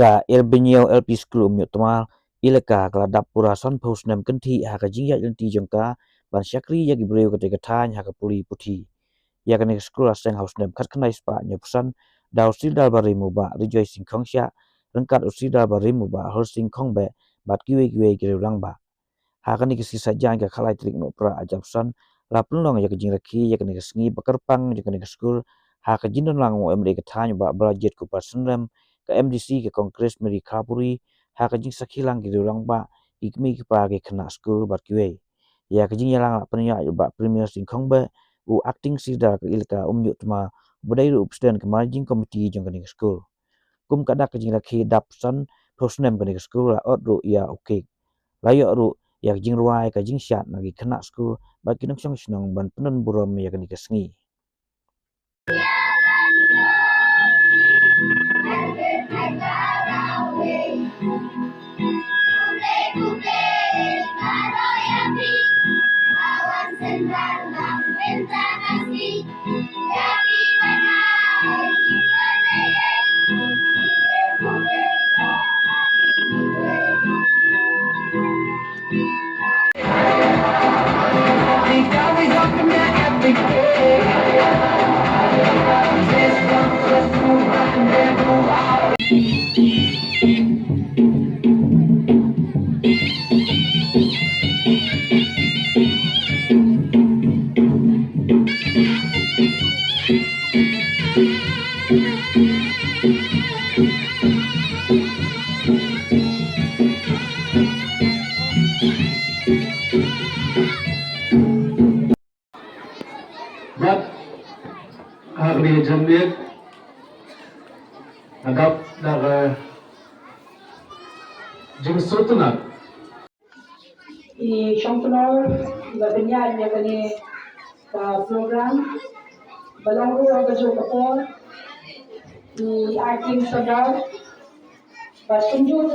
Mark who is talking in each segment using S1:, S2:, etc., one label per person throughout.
S1: Ka Yiarbiniaw LP Skul Tmal ilaka keladap pura son pos Snem Kynthih haka jingyat Lynti jongka ban syakri ya gibreu ketika tanya haka puli puthi ya kan skul aseng haus Snem kat kenai spa nyopusan daw sidal barimu ba rejoicing khongsya rengkat usidal barimu ba hosting khongbe bat kiwe girang ba haka ni kisi saja ka khalai trik no pra ajapsan lapulong ya kejing raki ya kan sngi bakarpang ya kan skul haka jindon lang mo emre ka tanya ba budget ku pas Snem ke MDC ke Kongres Meri Kapuri ha kajing sakhilang ki orang ba ikmi ki pa ke kena skul bat kiwe ya kajing yalang penya ba premier singkhong ba u acting sida ke ilka tma budai ru presiden ke managing committee jong ke skul kum kada kajing rakhi dapsan posnem ke skul la ot ru ya okay layo ru ya kajing ruai kajing syat nagi kena skul ba kinong snong ban penun buram ya ke sngi
S2: But hari jamit agap dar jingsutuna
S3: I Championnat Yiarbiniaw ni program balong ro ga jo ko I acting sadar but tunju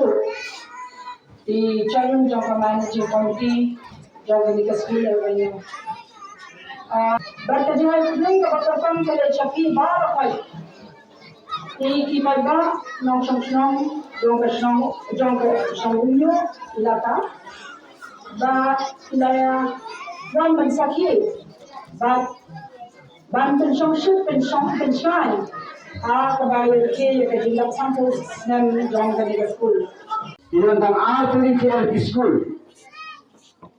S3: di chairman jong managing committee jong ni school level but jahal nung ka patapang kala chapi ba kai ki magba nong song jong ka song unyo ilata ba ilaya wan man sakhi but ban pension kabayo ke ka dilap sampo Snem jong ka school
S2: ilan tang atli ke LP school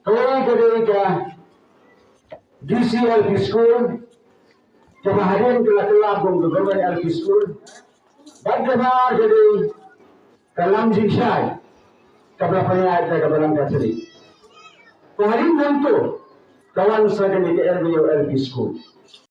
S2: kaya ka DCLP school kemaharin kelak bong government LP school bagaimana jadi kalam jingsai kabla panya ada kabalang kasih kemaharin nanto kawan saya di Yiarbiniaw LP school